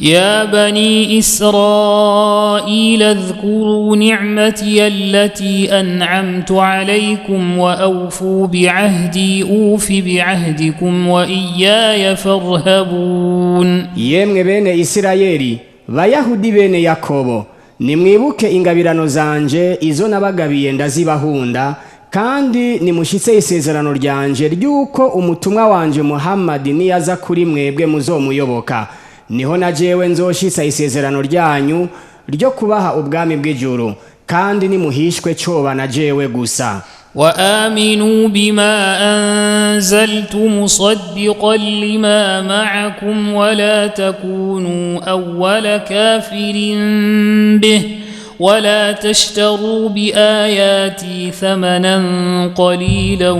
يا بني إسرائيل اذكروا نعمتي التي أنعمت عليكم وأوفوا بعهدي أوف بعهدكم وإياي فارهبون. Yemwe bene Isirayeli bayahudi bene Yakobo nimwibuke ingabirano zanje izo nabagabiye ndazibahunda kandi nimushitse isezerano ryanje ryuko umutumwa wanje Muhammad niyaza kuri mwebwe muzomuyoboka niho na jewe nzoshitsa isezerano ryanyu ryo kubaha ubwami bw'ijuru kandi nimuhishwe coba na jewe gusa. وآمنوا بما أنزلت مصدقا لما معكم ولا تكونوا أول كافر به ولا تشتروا بآياتي ثمنا قليلا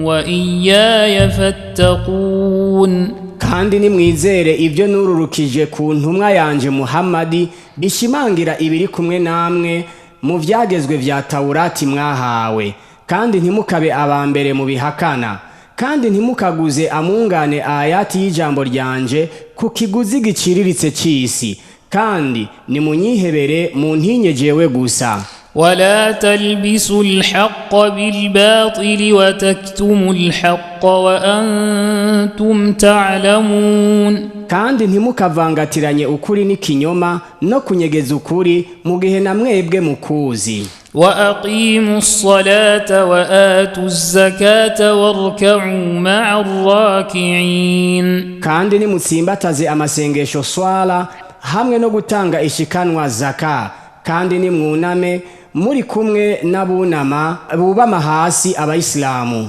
وإياي فاتقون. kandi nimwizere ibyo nururukije ku ntumwa yanje Muhammadi bishimangira ibiri kumwe namwe mu vyagezwe vya Taurati mwahawe, kandi ntimukabe abambere mu bihakana, kandi ntimukaguze amungane ayati y'ijambo ryanje ku kiguzi giciriritse cy'isi, kandi nimunyihebere mu ntinye jewe gusa. ولا تلبسوا الحق بالباطل وتكتموا الحق وأنتم تعلمون. kandi ntimukavangatiranye ukuri n'ikinyoma no kunyegeza ukuri mu gihe namwebwe mukuzi. وأقيموا الصلاة وآتوا الزكاة واركعوا مع الراكعين. kandi nimutsimbataze amasengesho swala hamwe no gutanga ishikanwa zaka, kandi nimwuname muri kumwe n'abunama bubama hasi abayisilamu.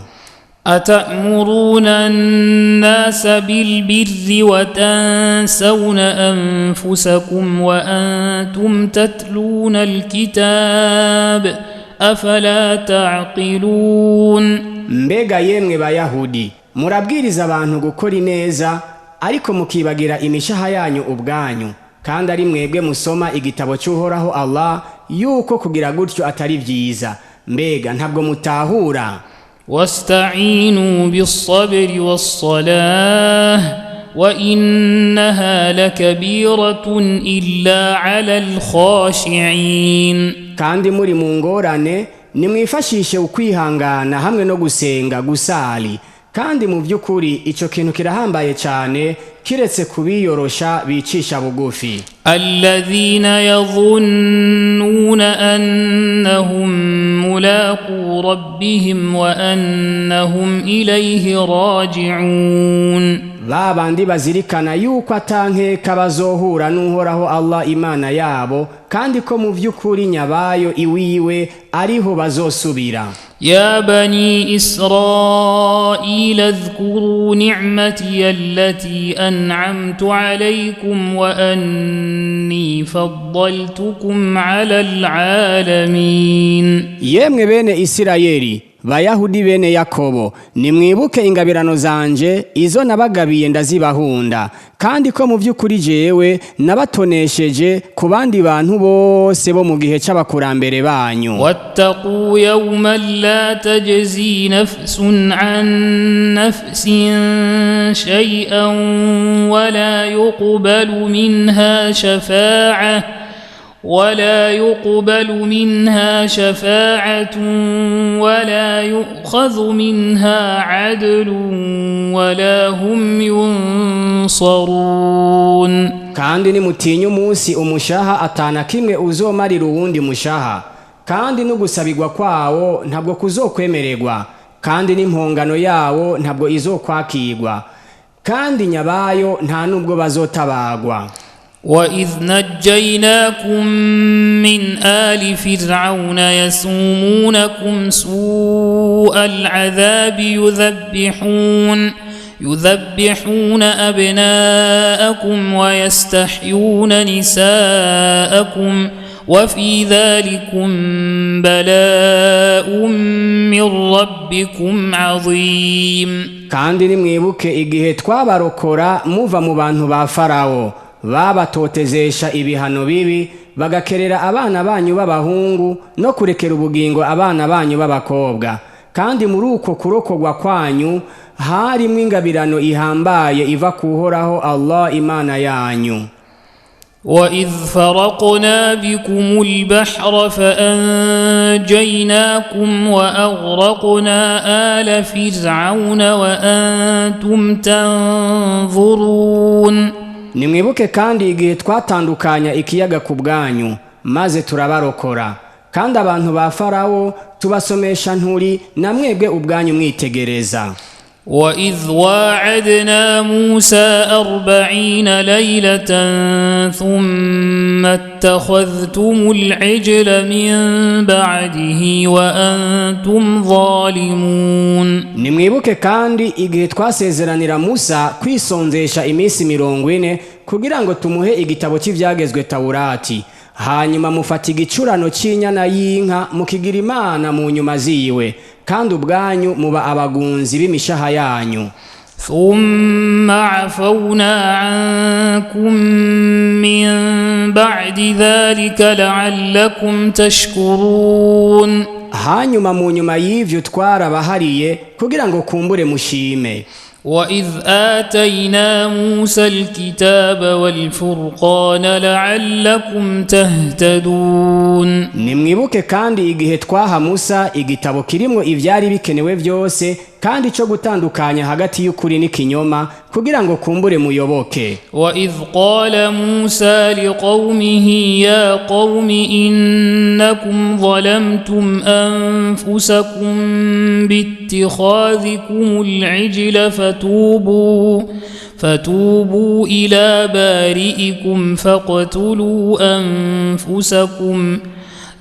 أتأمرون الناس بالبر وتنسون أنفسكم وأنتم تتلون الكتاب أفلا تعقلون. mbega yemwe bayahudi murabwiriza abantu gukora ineza ariko mukibagira imishaha yanyu ubwanyu, kandi ari mwebwe musoma igitabo cy'uhoraho Allah yuko kugira gutyo atari vyiza. mbega ntabwo mutahura? واستعينوا بالصبر والصلاة وإنها لكبيرة إلا على الخاشعين. kandi muri mu ngorane nimwifashishe ukwihangana hamwe no gusenga gusali, kandi mu by'ukuri ico kintu kirahambaye cyane kiretse kubiyorosha bicisha bugufi. الذين يظنون أنهم ملاقو ربهم وأنهم إليه راجعون. babandi bazirikana yuko atankeka bazohura n'uhoraho Allah Imana yabo, kandi ko mu by'ukuri nyabayo iwiwe ariho bazosubira. يا بني إسرائيل اذكروا نعمتي التي أنعمت عليكم وأني فضلتكم على العالمين. yemwe bene Isirayeli bayahudi bene Yakobo nimwibuke ingabirano zanje izo nabagabiye ndazibahunda, kandi ko mu by'ukuri jewe nabatonesheje ku bandi bantu bose bo mu gihe c'abakurambere banyu. واتقوا يوما لا تجزي نفس عن نفس شيئا ولا يقبل منها شفاعة ولا يؤخذ منها عدل ولا هم ينصرون. kandi nimutinye umunsi umushaha atana kimwe uzomarira uwundi mushaha, kandi n'ugusabirwa kwawo ntabwo kuzokwemererwa, kandi n'impongano yawo ntabwo izokwakirwa, kandi nyabayo nta nubwo bazotabagwa. وإذ نجيناكم من آل فرعون يسومونكم سوء العذاب يذبحون أبناءكم ويستحيون نساءكم وفي ذلكم بلاء من ربكم عظيم. kandi nimwibuke igihe twabarokora muva mu bantu ba Farawo babatotezesha ibihano bibi, bagakerera abana banyu b'abahungu no kurekera ubugingo abana banyu b'abakobwa, kandi muri uko kurokogwa kwanyu harimwo ingabirano ihambaye iva kuhoraho Allah Imana yanyu. وإذ فرقنا بكم البحر فأنجيناكم وأغرقنا آل فرعون وأنتم تنظرون. nimwibuke kandi igihe twatandukanya ikiyaga ku bwanyu maze turabarokora, kandi abantu ba Farawo tubasomesha nturi na mwebwe ubwanyu mwitegereza. وإذ واعدنا موسى 40 ليلة ثم اتخذتم العجل من بعده وأنتم ظالمون. nimwibuke kandi igihe twasezeranira Musa kwisonzesha iminsi 40 kugira ngo tumuhe igitabo cy'ivyagezwe Taurati, hanyuma mufata igicurano cy'inyana y'inka mukigira imana mu nyuma ziwe, kandi ubwanyu muba abagunzi b'imishaha yanyu. ثم عفونا عنكم من بعد ذلك لعلكم تشكرون. hanyuma mu nyuma y'ivyo twarabahariye kugira ngo kumbure mushime. وإذ آتينا موسى الكتاب والفرقان لعلكم تهتدون. nimwibuke kandi igihe twaha Musa igitabo kirimo ivyari bikenewe vyose kandi cyo gutandukanya hagati y'ukuri n'ikinyoma kugira ngo kumbure muyoboke. وإذ قال موسى لقومه يا قوم إنكم ظلمتم أنفسكم باتخاذكم العجل فتوبوا إلى بارئكم فاقتلوا أنفسكم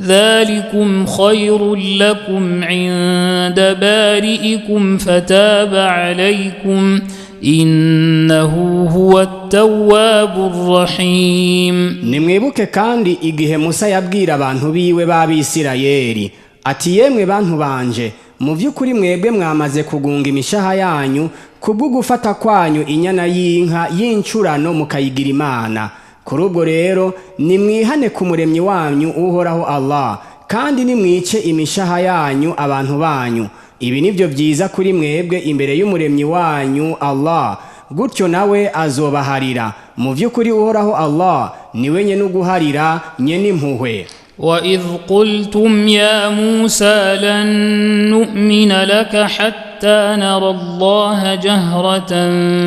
ذلكم خير لكم عند بارئكم فتاب عليكم إنه هو التواب الرحيم. nimwibuke kandi igihe Musa yabwira abantu biwe b'Abisirayeli ati yemwe bantu banje, mu vy'ukuri mwebwe mwamaze kugunga imishaha yanyu kubwo gufata kwanyu inyana y'inka y'incurano mukayigira imana. Kuri ubwo rero nimwihane ku muremyi wanyu uhoraho Allah, kandi nimwice imishaha yanyu abantu banyu. Ibi nivyo vyiza kuri mwebwe imbere y'umuremyi wanyu Allah, gutyo nawe azobaharira. Mu vy'ukuri uhoraho Allah niwe nyene uguharira nyene impuhwe. وإذ قلتم يا موسى لن نؤمن لك حتى نرى الله جهرة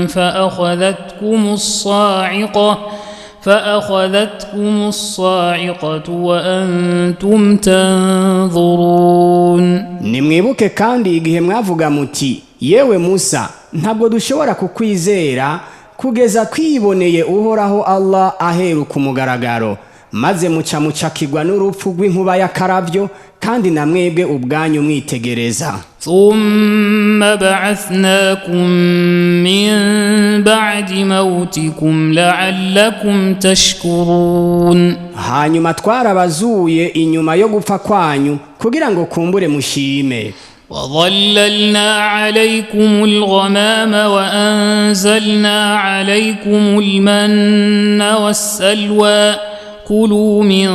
فأخذتكم الصاعقة وأنتم تنظرون. nimwibuke kandi igihe mwavuga muti yewe Musa, ntabwo dushobora kukwizera kugeza kwiboneye uhoraho Allah aheru ku mugaragaro, maze mucakigwa n'urupfu rw'inkuba y'akaravyo kandi na mwebwe ubwanyu mwitegereza. ثم بعثناكم من بعد موتكم لعلكم تشكرون. hanyuma twarabazuye inyuma yo gupfa kwanyu kugira ngo kumbure mushime. وظللنا عليكم الغمام وأنزلنا عليكم المن والسلوى كلوا من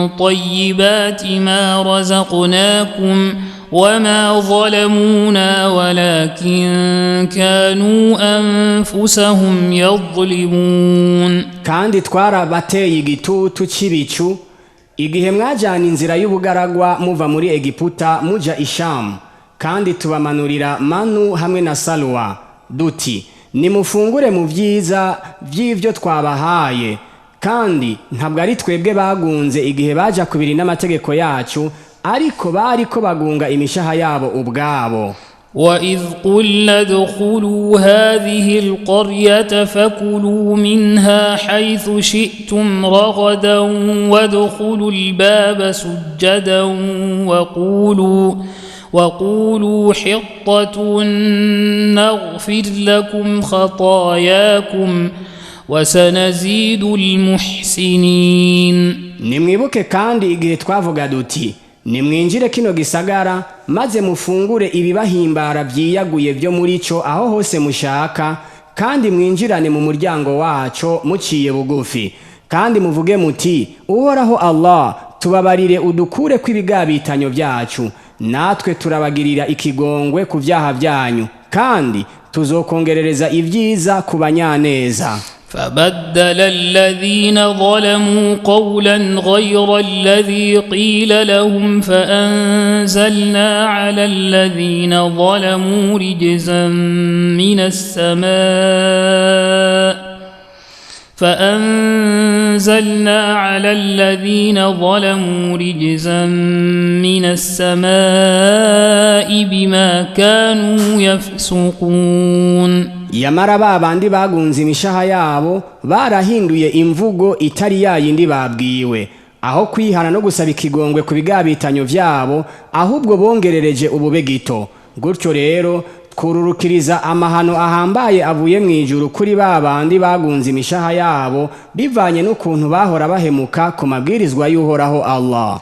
طيبات ما رزقناكم وما ظلمونا ولكن كانوا أنفسهم يظلمون. kandi twarabateye igitutu cy'ibicu igihe mwajyana inzira y'ubugaragwa muva muri Egiputa muja Ishamu, kandi tubamanurira manu hamwe na salwa duti nimufungure mu vyiza vy'ivyo twabahaye, kandi ntabwo ari twebwe bagunze igihe baja kubiri n'amategeko yacu, ariko bariko bagunga imishaha yabo ubwabo. وإذ قلنا ادخلوا هذه القرية فكلوا منها حيث شئتم رغدا وادخلوا الباب سجدا وقولوا حطة نغفر لكم خطاياكم وسنزيد المحسنين. nimwibuke kandi igihe twavuga duti nimwinjire kino gisagara maze mufungure ibibahimbara vyiyaguye vyo muri cyo aho hose mushaka, kandi mwinjirane mu muryango waco muciye bugufi, kandi muvuge muti uhoraho Allah tubabarire udukure kw'ibigabitanyo vyacu, natwe turabagirira ikigongwe ku vyaha vyanyu, kandi tuzokongerereza ivyiza ku banyaneza. فبدل الذين ظلموا قولا غير الذي قيل لهم فأنزلنا على الذين ظلموا رجزا من السماء بما كانوا يفسقون. Yamara babandi bagunze imishaha yabo barahinduye imvugo itari yayindi babwiwe, aho kwihana no gusaba ikigongwe ku bigabitanyo vyabo, ahubwo bongerereje ubube gito. Gutyo rero twururukiriza amahano ahambaye avuye mwijuru kuri babandi bagunze imishaha yabo bivanye n'ukuntu bahora bahemuka ku mabwirizwa y'Uhoraho Allah.